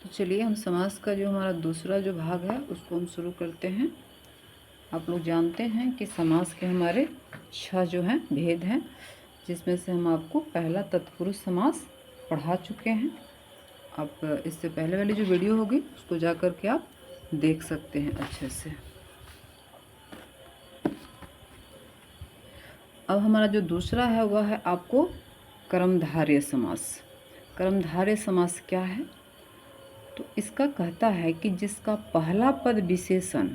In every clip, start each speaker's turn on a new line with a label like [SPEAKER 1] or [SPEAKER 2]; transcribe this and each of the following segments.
[SPEAKER 1] तो चलिए हम समास का जो हमारा दूसरा जो भाग है उसको हम शुरू करते हैं। आप लोग जानते हैं कि समास के हमारे 6 जो हैं भेद हैं, जिसमें से हम आपको पहला तत्पुरुष समास पढ़ा चुके हैं। आप इससे पहले वाली जो वीडियो होगी उसको जा कर के आप देख सकते हैं अच्छे से। अब हमारा जो दूसरा है वह है आपको कर्मधारय समास। कर्मधारय समास क्या है? तो इसका कहता है कि जिसका पहला पद विशेषण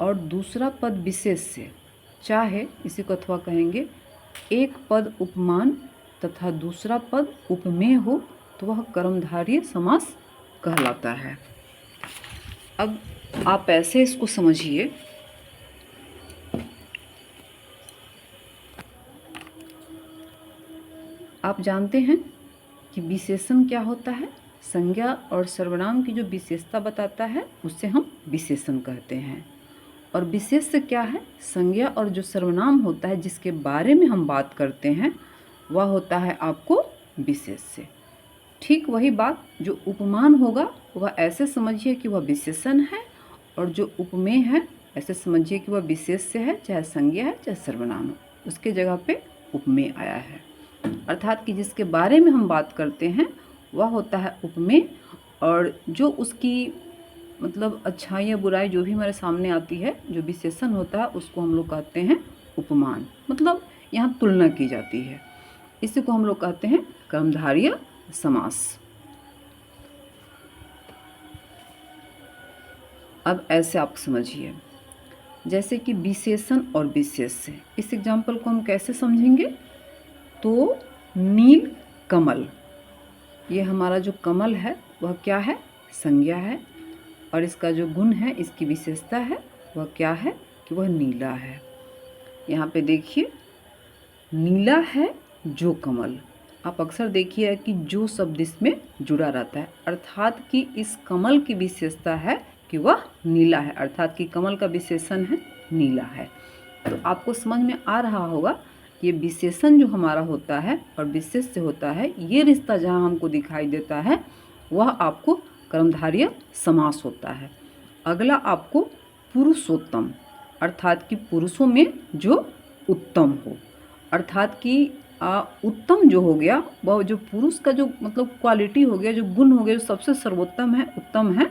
[SPEAKER 1] और दूसरा पद विशेष से, चाहे इसी को अथवा कहेंगे एक पद उपमान तथा दूसरा पद उपमेय हो, तो वह कर्मधारय समास कहलाता है। अब आप ऐसे इसको समझिए, आप जानते हैं कि विशेषण क्या होता है? संज्ञा और सर्वनाम की जो विशेषता बताता है उससे हम विशेषण कहते हैं। और विशेष्य क्या है? संज्ञा और जो सर्वनाम होता है जिसके बारे में हम बात करते हैं वह होता है आपको विशेष्य। ठीक वही बात जो उपमान होगा वह ऐसे समझिए कि वह विशेषण है, और जो उपमेय है ऐसे समझिए कि वह विशेष्य है, चाहे संज्ञा है चाहे सर्वनाम हो, उसके जगह पे उपमेय आया है। अर्थात कि जिसके बारे में हम बात करते हैं वह होता है उपमेय, और जो उसकी मतलब अच्छाई या बुराई जो भी हमारे सामने आती है, जो विशेषण होता है उसको हम लोग कहते हैं उपमान। मतलब यहाँ तुलना की जाती है, इसी को हम लोग कहते हैं कर्मधारय समास। अब ऐसे आप समझिए, जैसे कि विशेषण और विशेष्य, इस एग्जाम्पल को हम कैसे समझेंगे? तो नील कमल, ये हमारा जो कमल है वह क्या है? संज्ञा है, और इसका जो गुण है, इसकी विशेषता है, वह क्या है? कि वह नीला है। यहाँ पे देखिए, नीला है जो कमल। आप अक्सर देखिए कि जो शब्द इसमें जुड़ा रहता है, अर्थात कि इस कमल की विशेषता है कि वह नीला है, अर्थात कि कमल का विशेषण है नीला है। तो आपको समझ में आ रहा होगा कि ये विशेषण जो हमारा होता है और विशेष्य होता है, ये रिश्ता जहाँ हमको दिखाई देता है वह आपको कर्मधारय समास होता है। अगला आपको पुरुषोत्तम, अर्थात कि पुरुषों में जो उत्तम हो, अर्थात कि उत्तम जो हो गया वह जो पुरुष का जो मतलब क्वालिटी हो गया, जो गुण हो गया, जो सबसे सर्वोत्तम है, उत्तम है,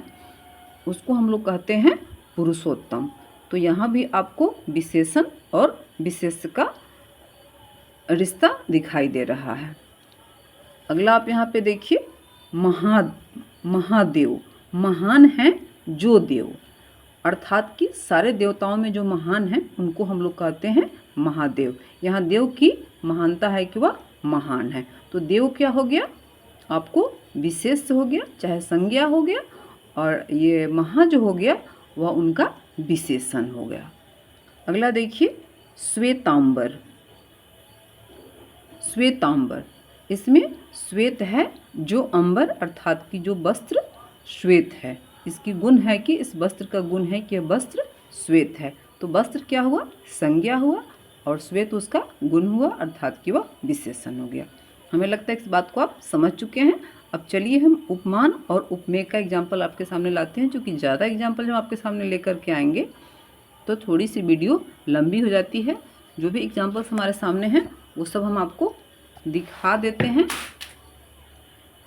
[SPEAKER 1] उसको हम लोग कहते हैं पुरुषोत्तम। तो यहाँ भी आपको विशेषण और विशेष्य का रिश्ता दिखाई दे रहा है। अगला आप यहाँ पे देखिए, महादेव, महान है जो देव, अर्थात कि सारे देवताओं में जो महान हैं उनको हम लोग कहते हैं महादेव। यहाँ देव की महानता है कि वह महान है। तो देव क्या हो गया? आपको विशेष हो गया, चाहे संज्ञा हो गया, और ये महा जो हो गया वह उनका विशेषण हो गया। अगला देखिए, श्वेतांबर, श्वेतांबर, इसमें श्वेत है जो अंबर, अर्थात कि जो वस्त्र श्वेत है। इसकी गुण है कि इस वस्त्र का गुण है कि वस्त्र श्वेत है। तो वस्त्र क्या हुआ? संज्ञा हुआ, और श्वेत उसका गुण हुआ, अर्थात कि वह विशेषण हो गया। हमें लगता है इस बात को आप समझ चुके हैं। अब चलिए हम उपमान और उपमेय का एग्जाम्पल आपके सामने लाते हैं, क्योंकि ज़्यादा एग्जाम्पल जब आपके सामने लेकर के आएंगे तो थोड़ी सी वीडियो लंबी हो जाती है। जो भी एग्जाम्पल्स हमारे सामने हैं वो सब हम आपको दिखा देते हैं।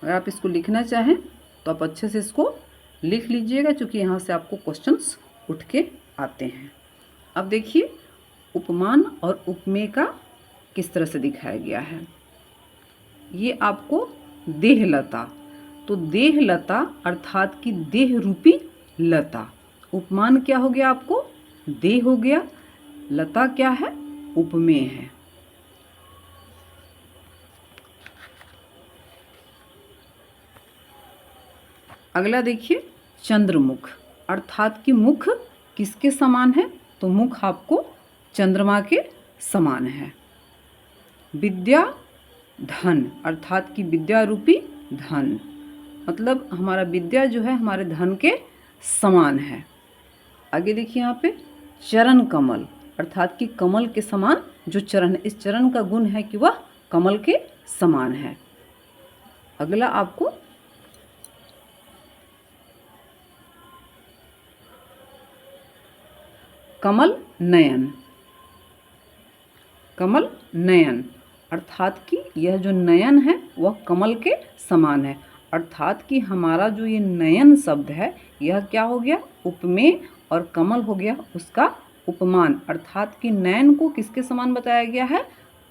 [SPEAKER 1] अगर आप इसको लिखना चाहें तो आप अच्छे से इसको लिख लीजिएगा, क्योंकि यहाँ से आपको क्वेश्चंस उठ के आते हैं। अब देखिए, उपमान और उपमेय का किस तरह से दिखाया गया है। ये आपको देहलता, तो देहलता अर्थात कि देह रूपी लता। उपमान क्या हो गया? आपको देह हो गया, लता क्या है? उपमेय है। अगला देखिए, चंद्रमुख, अर्थात कि मुख किसके समान है? तो मुख आपको चंद्रमा के समान है। विद्या धन, अर्थात कि विद्या रूपी धन, मतलब हमारा विद्या जो है हमारे धन के समान है। आगे देखिए यहाँ पे, चरण कमल, अर्थात कि कमल के समान जो चरण है, इस चरण का गुण है कि वह कमल के समान है। अगला आपको कमल नयन, कमल नयन, अर्थात कि यह जो नयन है वह कमल के समान है। अर्थात कि हमारा जो ये नयन शब्द है यह क्या हो गया, उपमेय, और कमल हो गया उसका उपमान। अर्थात कि नयन को किसके समान बताया गया है,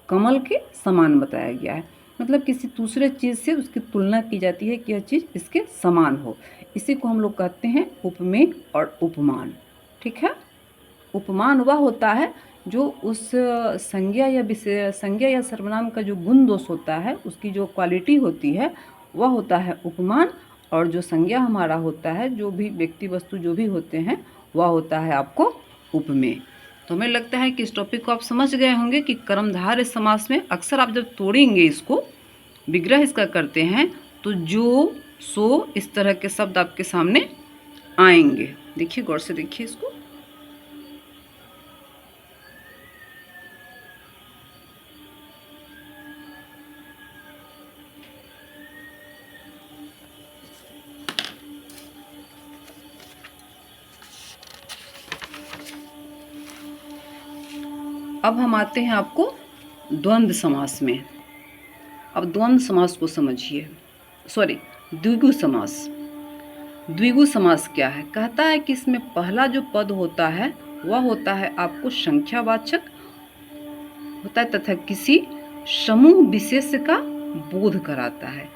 [SPEAKER 1] कमल के समान बताया गया है। मतलब किसी दूसरे चीज़ से उसकी तुलना की जाती है कि यह चीज़ इसके समान हो। इसी को हम लोग कहते हैं उपमेय और उपमान। ठीक है। उपमान वह होता है जो उस संज्ञा या संज्ञा या सर्वनाम का जो गुण दोष होता है, उसकी जो क्वालिटी होती है वह होता है उपमान, और जो संज्ञा हमारा होता है, जो भी व्यक्ति वस्तु जो भी होते हैं, वह होता है आपको उपमेय। तो हमें लगता है कि इस टॉपिक को आप समझ गए होंगे कि कर्मधारय समास में अक्सर आप जब तोड़ेंगे इसको, विग्रह इसका करते हैं, तो जो सो इस तरह के शब्द आपके सामने आएंगे। देखिए, गौर से देखिए इसको। अब हम आते हैं आपको द्वंद्व समास में। अब द्वंद्व समास को समझिए, सॉरी, द्विगु समास। द्विगु समास क्या है? कहता है कि इसमें पहला जो पद होता है वह होता है आपको संख्यावाचक होता है तथा किसी समूह विशेष का बोध कराता है।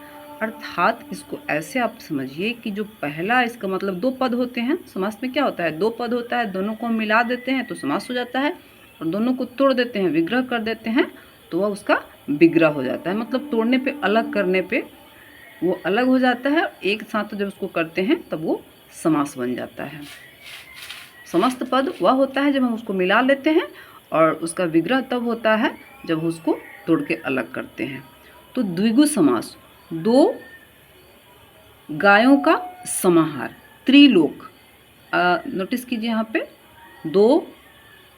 [SPEAKER 1] अर्थात इसको ऐसे आप समझिए कि जो पहला, इसका मतलब दो पद होते हैं समास में। क्या होता है? दो पद होता है, दोनों को हम मिला देते हैं तो समास हो जाता है, और दोनों को तोड़ देते हैं, विग्रह कर देते हैं, तो वह उसका विग्रह हो जाता है। मतलब तोड़ने पे, अलग करने पे वो अलग हो जाता है, एक साथ जब उसको करते हैं तब वो समास बन जाता है। समस्त पद वह होता है जब हम उसको मिला लेते हैं, और उसका विग्रह तब होता है जब उसको तोड़ के अलग करते हैं। तो द्विगु समास, दो गायों का समाहार, त्रिलोक। नोटिस कीजिए यहाँ पे, दो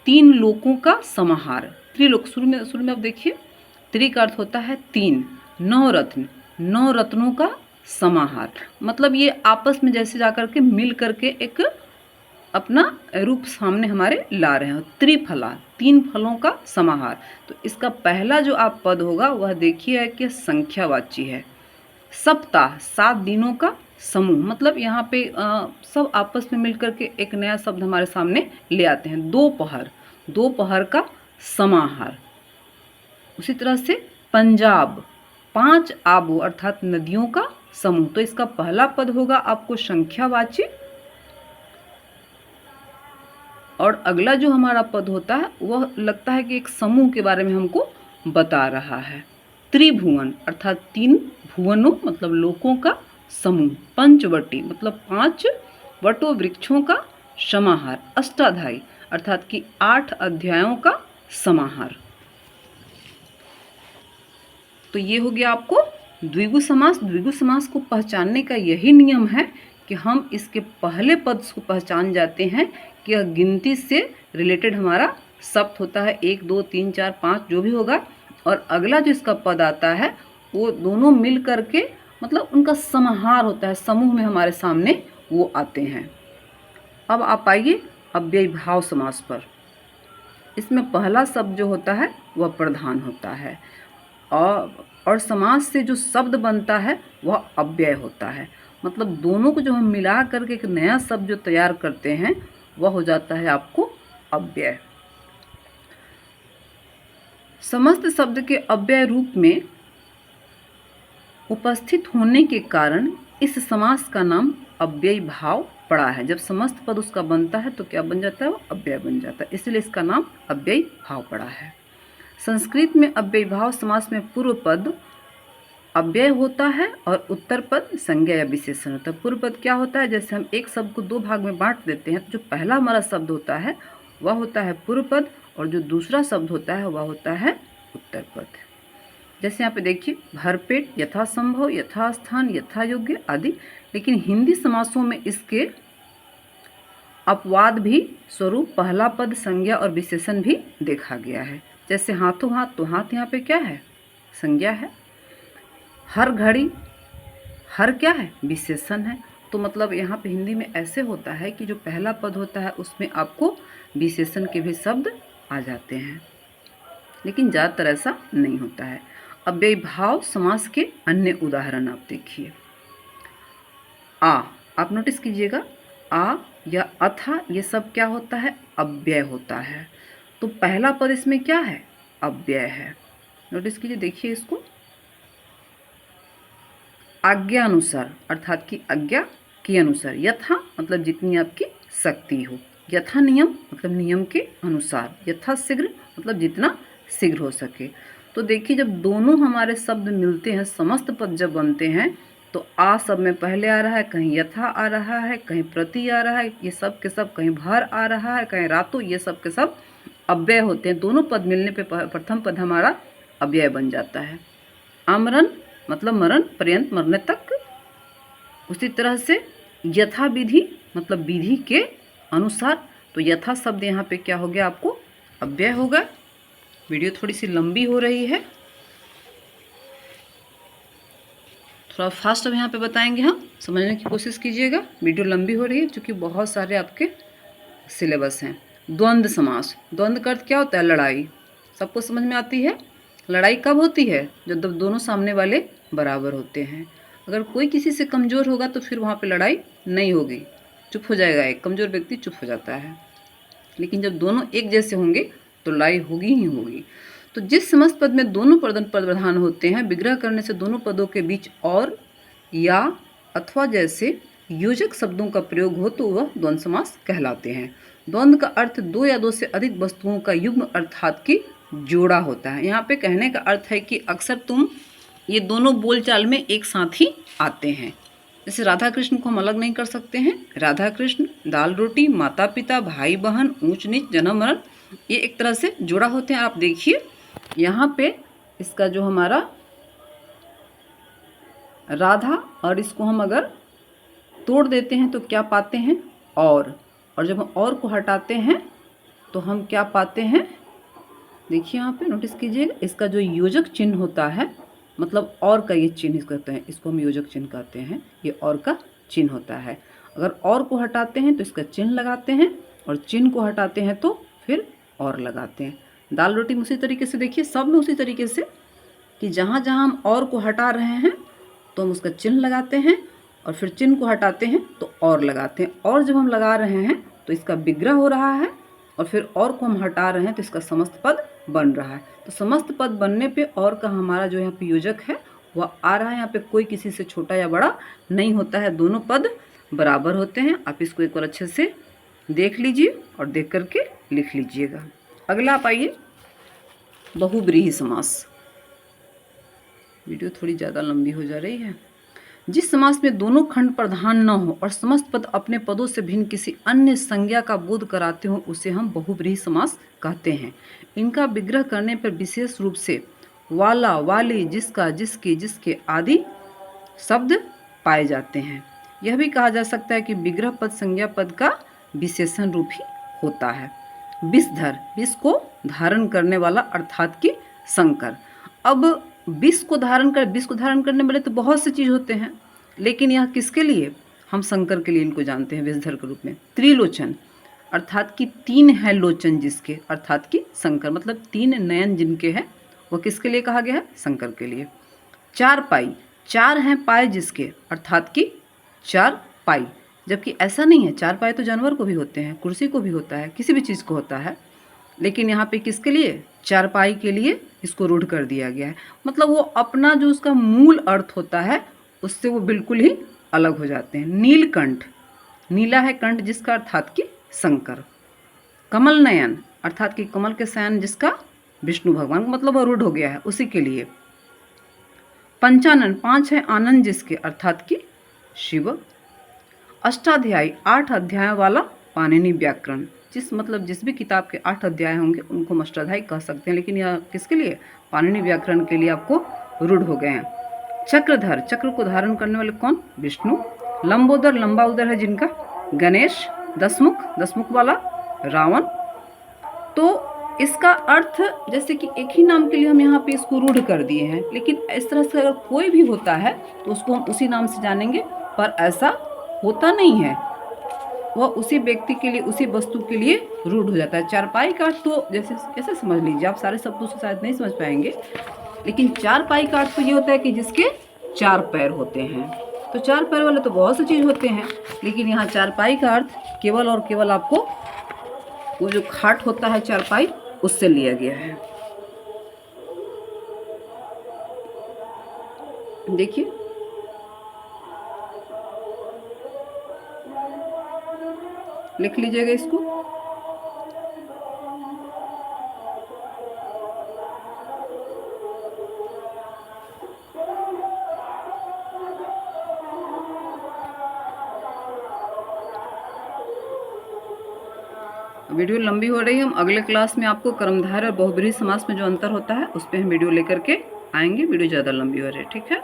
[SPEAKER 1] तीन लोकों का समाहार, त्रिलोक। शुरू में आप देखिए, त्रि का अर्थ होता है तीन, नौ रत्न, नौ रत्नों का समाहार। मतलब ये आपस में जैसे जाकर के मिल करके एक अपना रूप सामने हमारे ला रहे हैं। त्रिफला, तीन फलों का समाहार। तो इसका पहला जो आप पद होगा वह देखिए कि संख्यावाची है। सप्ताह, 7 दिनों का समूह। मतलब यहाँ पे सब आपस में मिलकर के एक नया शब्द हमारे सामने ले आते हैं। दोपहर, दोपहर का समाहार। उसी तरह से पंजाब, 5 आबू अर्थात नदियों का समूह। तो इसका पहला पद होगा आपको संख्यावाची, और अगला जो हमारा पद होता है वह लगता है कि एक समूह के बारे में हमको बता रहा है। त्रिभुवन अर्थात 3 भुवनों मतलब लोकों का समूह। पंचवटी मतलब 5 वटो वृक्षों का समाहार। अष्टाध्यायी अर्थात कि 8 अध्यायों का समाहार। तो ये हो गया आपको द्विगु समास। द्विगु समास को पहचानने का यही नियम है कि हम इसके पहले पद को पहचान जाते हैं कि यह गिनती से रिलेटेड हमारा शब्द होता है, 1 2 3 4 5 जो भी होगा, और अगला जो इसका पद आता है वो दोनों मिल करके मतलब उनका समाहार होता है, समूह में हमारे सामने वो आते हैं। अब आप आइए अव्ययीभाव समास पर। इसमें पहला शब्द जो होता है वह प्रधान होता है, और समास से जो शब्द बनता है वह अव्यय होता है। मतलब दोनों को जो हम मिला करके एक नया शब्द जो तैयार करते हैं वह हो जाता है आपको अव्यय। समस्त शब्द के अव्यय रूप में उपस्थित होने के कारण इस समास का नाम अव्ययी भाव पड़ा है। जब समस्त पद उसका बनता है तो क्या बन जाता है? वो अव्यय बन जाता है, इसलिए इसका नाम अव्ययी भाव पड़ा है। संस्कृत में अव्ययी भाव समास में पूर्व पद अव्यय होता है और उत्तर पद संज्ञा या विशेषण होता है। पूर्व पद क्या होता है? जैसे हम एक शब्द को 2 भाग में बांट देते हैं तो जो पहला हमारा शब्द होता है वह होता है पूर्व पद, और जो दूसरा शब्द होता है वह होता है उत्तर पद। जैसे यहाँ पे देखिए, भरपेट, यथासंभव, यथास्थान, यथायोग्य आदि। लेकिन हिंदी समासों में इसके अपवाद भी स्वरूप पहला पद संज्ञा और विशेषण भी देखा गया है। जैसे हाथों हाथ, तो हाथ यहाँ पे क्या है? संज्ञा है। हर घड़ी, हर क्या है? विशेषण है। तो मतलब यहाँ पे हिंदी में ऐसे होता है कि जो पहला पद होता है उसमें आपको विशेषण के भी शब्द आ जाते हैं, लेकिन ज़्यादातर ऐसा नहीं होता है। अव्ययीभाव समास के अन्य उदाहरण आप देखिए। आप नोटिस कीजिएगा, आ या अथा ये सब क्या होता है, अव्यय होता है। तो पहला पद इसमें क्या है, अव्यय है। नोटिस कीजिए, देखिए इसको, आज्ञा अनुसार अर्थात कि आज्ञा के अनुसार, यथा मतलब जितनी आपकी शक्ति हो, यथा नियम मतलब नियम के अनुसार, यथा शीघ्र मतलब जितना शीघ्र हो सके। तो देखिए जब दोनों हमारे शब्द मिलते हैं, समस्त पद जब बनते हैं, तो आ सब में पहले आ रहा है, कहीं यथा आ रहा है, कहीं प्रति आ रहा है, ये सब के सब, कहीं भार आ रहा है, कहीं रातो, ये सब के सब अव्यय होते हैं। दोनों पद मिलने पे प्रथम पद हमारा अव्यय बन जाता है। आमरण मतलब मरण पर्यंत, मरने तक। उसी तरह से यथा विधि मतलब विधि के अनुसार, तो यथा शब्द यहाँ पे क्या हो गया, आपको अव्यय होगा। वीडियो थोड़ी सी लंबी हो रही है, थोड़ा फास्ट अब यहाँ पे बताएंगे हम, समझने की कोशिश कीजिएगा। वीडियो लंबी हो रही है क्योंकि बहुत सारे आपके सिलेबस हैं। द्वंद्व समास, द्वंद्व का अर्थ क्या होता है, लड़ाई। सबको समझ में आती है। लड़ाई कब होती है, जब दोनों सामने वाले बराबर होते हैं। अगर कोई किसी से कमज़ोर होगा तो फिर वहाँ पे लड़ाई नहीं होगी, चुप हो जाएगा, एक कमज़ोर व्यक्ति चुप हो जाता है। लेकिन जब दोनों एक जैसे होंगे तो लड़ाई होगी ही होगी। तो जिस समस्त पद में दोनों पद प्रधान होते हैं, विग्रह करने से दोनों पदों के बीच और या अथवा जैसे योजक शब्दों का प्रयोग हो तो वह द्वंद्व समास कहलाते हैं। द्वंद्व का अर्थ दो या दो से अधिक वस्तुओं का युग्म अर्थात कि जोड़ा होता है। यहाँ पे कहने का अर्थ है कि अक्सर तुम ये दोनों बोलचाल में एक साथ ही आते हैं। जैसे राधा कृष्ण को हम अलग नहीं कर सकते हैं। राधा कृष्ण, दाल रोटी, माता पिता, भाई बहन, ऊंच नीच, जन्म मरण, ये एक तरह से जोड़ा होते हैं। आप देखिए यहाँ पे इसका जो हमारा राधा, और इसको हम अगर तोड़ देते हैं तो क्या पाते हैं, और जब हम और को हटाते हैं तो हम क्या पाते हैं, देखिए यहाँ पे नोटिस कीजिएगा, इसका जो योजक चिन्ह होता है, मतलब और का ये चिन्ह कहते हैं, इसको हम योजक चिन्ह कहते हैं, ये और का चिन्ह होता है। अगर और को हटाते हैं तो इसका चिन्ह लगाते हैं, और चिन्ह को हटाते हैं तो फिर और लगाते हैं। दाल रोटी में उसी तरीके से, देखिए सब में उसी तरीके से कि जहाँ जहाँ हम और को हटा रहे हैं तो हम उसका चिन्ह लगाते हैं, और फिर चिन्ह को हटाते हैं तो और लगाते हैं। और जब हम लगा रहे हैं तो इसका विग्रह हो रहा है, और फिर और को हम हटा रहे हैं तो इसका समस्त पद बन रहा है। तो समस्त पद बनने पे और का हमारा जो यहाँ पे योजक है वह आ रहा है। यहाँ पे कोई किसी से छोटा या बड़ा नहीं होता है, दोनों पद बराबर होते हैं। आप इसको एक बार अच्छे से देख लीजिए और देख करके लिख लीजिएगा। अगला आप आइए, बहुब्रीहि समास। वीडियो थोड़ी ज़्यादा लंबी हो जा रही है। जिस समास में दोनों खंड प्रधान न हो और समस्त पद अपने पदों से भिन्न किसी अन्य संज्ञा का बोध कराते हो, उसे हम बहुब्रीहि समास कहते हैं। इनका विग्रह करने पर विशेष रूप से वाला, वाली, जिसका, जिसके, जिसके आदि शब्द पाए जाते हैं। यह भी कहा जा सकता है कि विग्रह पद संज्ञा पद का विशेषण रूप ही होता है। विषधर, विष को धारण करने वाला अर्थात कि शंकर। अब विष को धारण करने वाले तो बहुत से चीज़ होते हैं, लेकिन यह किसके लिए, हम शंकर के लिए इनको जानते हैं विषधर के रूप में। त्रिलोचन अर्थात कि तीन है लोचन जिसके, अर्थात कि शंकर, मतलब तीन नयन जिनके हैं, वह किसके लिए कहा गया है, शंकर के लिए। चार पाई, चार हैं पाए जिसके, अर्थात कि चार पाई, जबकि ऐसा नहीं है, चार पाए तो जानवर को भी होते हैं, कुर्सी को भी होता है, किसी भी चीज़ को होता है, लेकिन यहाँ पे किसके लिए, चारपाई के लिए इसको रूढ़ कर दिया गया है। मतलब वो अपना जो उसका मूल अर्थ होता है उससे वो बिल्कुल ही अलग हो जाते हैं। नीलकंठ, नीला है कंठ जिसका, अर्थात कि शंकर। कमल नयन अर्थात कि कमल के शयन जिसका, विष्णु भगवान, मतलब वो रूढ़ हो गया है उसी के लिए। पंचानन, पांच है आनंद जिसके, अर्थात कि शिव। अष्टाध्यायी, 8 अध्याय वाला पाणिनि व्याकरण, जिस भी किताब के 8 अध्याय होंगे उनको हम अष्टाध्यायी कह सकते हैं, लेकिन यह किसके लिए, पाणिनि व्याकरण के लिए आपको रूढ़ हो गए हैं। चक्रधर, चक्र को धारण करने वाले कौन, विष्णु। लंबोदर, लंबा उदर है जिनका, गणेश। दसमुख, दसमुख वाला रावण। तो इसका अर्थ जैसे कि एक ही नाम के लिए हम यहाँ पे इसको रूढ़ कर दिए हैं, लेकिन इस तरह से अगर कोई भी होता है तो उसको हम उसी नाम से जानेंगे, पर ऐसा होता नहीं है, वह उसी व्यक्ति के लिए, उसी वस्तु के लिए रूढ़ हो जाता है। चारपाई का अर्थ तो जैसे ऐसे समझ लीजिए, आप सारे शब्दों से शायद नहीं समझ पाएंगे, लेकिन चारपाई का अर्थ तो ये होता है कि जिसके 4 पैर होते हैं। तो 4 पैर वाले तो बहुत सी चीज़ होते हैं, लेकिन यहाँ चारपाई का अर्थ केवल और केवल आपको वो जो खाट होता है चारपाई, उससे लिया गया है। देखिए, लिख लीजिएगा इसको। वीडियो लंबी हो रही है, हम अगले क्लास में आपको कर्मधारय और बहुब्रीहि समास में जो अंतर होता है उस पर हम वीडियो लेकर के आएंगे। वीडियो ज़्यादा लंबी हो रही है, ठीक है।